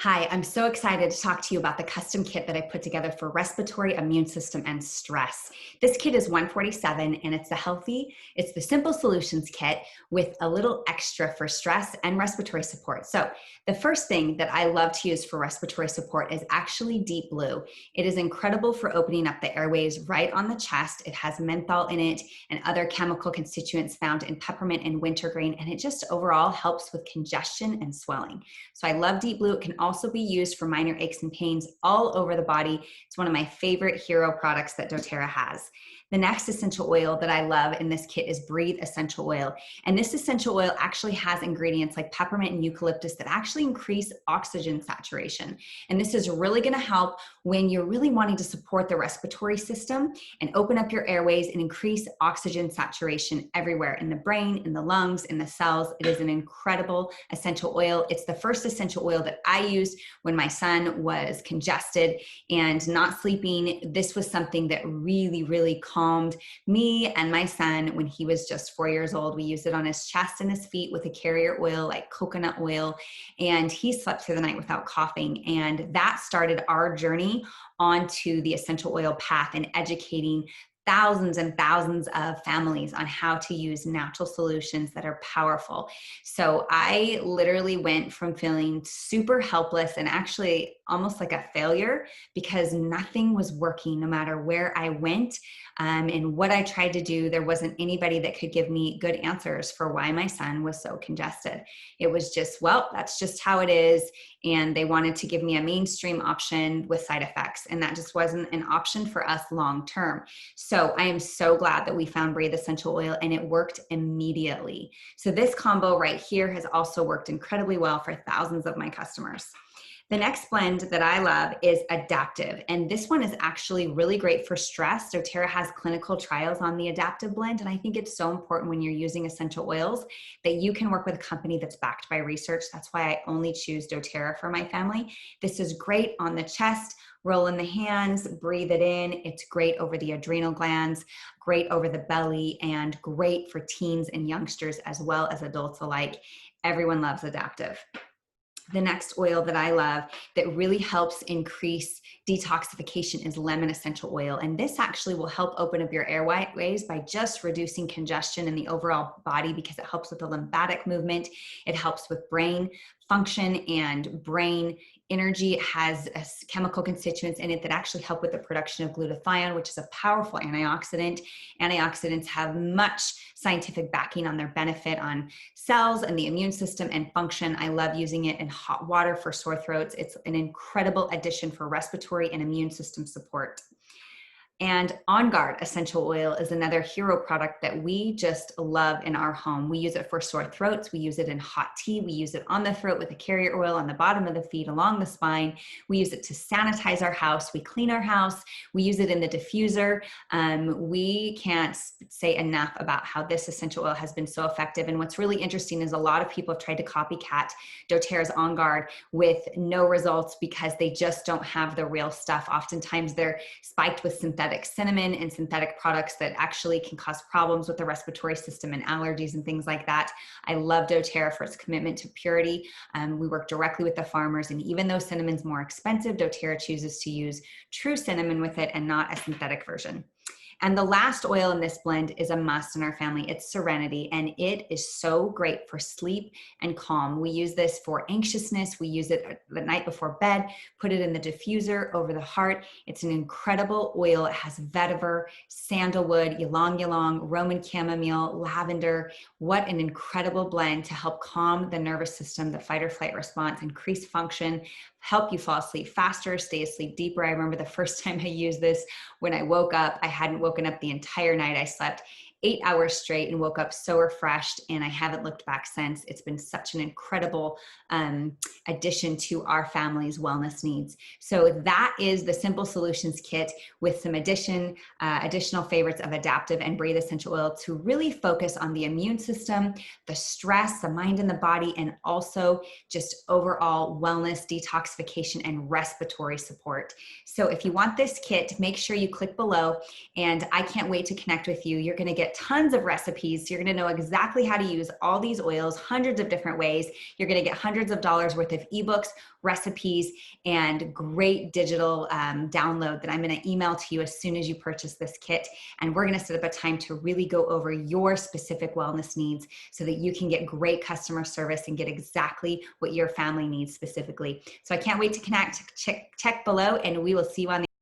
Hi, I'm so excited to talk to you about the custom kit that I put together for respiratory, immune system, and stress. This kit is 147 and it's the Simple Solutions kit with a little extra for stress and respiratory support. So the first thing that I love to use for respiratory support is actually Deep Blue. It is incredible for opening up the airways right on the chest. It has menthol in it and other chemical constituents found in peppermint and wintergreen, and it just overall helps with congestion and swelling. So I love Deep Blue. It can also be used for minor aches and pains all over the body. It's one of my favorite hero products that doTERRA has. The next essential oil that I love in this kit is Breathe Essential Oil. And this essential oil actually has ingredients like peppermint and eucalyptus that actually increase oxygen saturation. And this is really going to help when you're really wanting to support the respiratory system and open up your airways and increase oxygen saturation everywhere in the brain, in the lungs, in the cells. It is an incredible essential oil. It's the first essential oil that I used when my son was congested and not sleeping. This was something that really calmed me and my son when he was just 4 years old. We used it on his chest and his feet with a carrier oil like coconut oil, and he slept through the night without coughing. And that started our journey onto the essential oil path and educating thousands and thousands of families on how to use natural solutions that are powerful. So I literally went from feeling super helpless and actually almost like a failure because nothing was working no matter where I went. And what I tried to do, there wasn't anybody that could give me good answers for why my son was so congested. It was just, well, that's just how it is. And they wanted to give me a mainstream option with side effects. And that just wasn't an option for us long term. So I am so glad that we found Breathe Essential Oil and it worked immediately. So this combo right here has also worked incredibly well for thousands of my customers. The next blend that I love is Adaptive, and this one is actually really great for stress. doTERRA has clinical trials on the Adaptive blend, and I think it's so important when you're using essential oils that you can work with a company that's backed by research. That's why I only choose doTERRA for my family. This is great on the chest, roll in the hands, breathe it in. It's great over the adrenal glands, great over the belly, and great for teens and youngsters as well as adults alike. Everyone loves Adaptive. The next oil that I love that really helps increase detoxification is lemon essential oil. And this actually will help open up your airways by just reducing congestion in the overall body because it helps with the lymphatic movement. It helps with brain function and brain energy. It has chemical constituents in it that actually help with the production of glutathione, which is a powerful antioxidant. Antioxidants have much scientific backing on their benefit on cells and the immune system and function. I love using it in hot water for sore throats. It's an incredible addition for respiratory and immune system support. And On Guard essential oil is another hero product that we just love in our home. We use it for sore throats. We use it in hot tea. We use it on the throat with a carrier oil on the bottom of the feet along the spine. We use it to sanitize our house. We clean our house. We use it in the diffuser. We can't say enough about how this essential oil has been so effective. And what's really interesting is a lot of people have tried to copycat doTERRA's On Guard with no results because they just don't have the real stuff. Oftentimes they're spiked with synthetic cinnamon and synthetic products that actually can cause problems with the respiratory system and allergies and things like that. I love doTERRA for its commitment to purity. We work directly with the farmers, and even though cinnamon's more expensive, doTERRA chooses to use true cinnamon with it and not a synthetic version. And the last oil in this blend is a must in our family. It's Serenity, and it is so great for sleep and calm. We use this for anxiousness. We use it the night before bed, put it in the diffuser over the heart. It's an incredible oil. It has vetiver, sandalwood, ylang ylang, Roman chamomile, lavender. What an incredible blend to help calm the nervous system, the fight or flight response, increase function, help you fall asleep faster, stay asleep deeper. I remember the first time I used this when I woke up, I hadn't woken up the entire night. I slept 8 hours straight and woke up so refreshed, and I haven't looked back since. It's been such an incredible addition to our family's wellness needs. So that is the Simple Solutions kit with some additional favorites of Adaptive and Breathe Essential Oil to really focus on the immune system, the stress, the mind and the body, and also just overall wellness, detoxification, and respiratory support. So if you want this kit, make sure you click below, and I can't wait to connect with you. You're going to get get tons of recipes. So you're going to know exactly how to use all these oils, hundreds of different ways. You're going to get hundreds of dollars worth of ebooks, recipes, and great digital download that I'm going to email to you as soon as you purchase this kit. And we're going to set up a time to really go over your specific wellness needs so that you can get great customer service and get exactly what your family needs specifically. So I can't wait to connect. Check below, and we will see you on the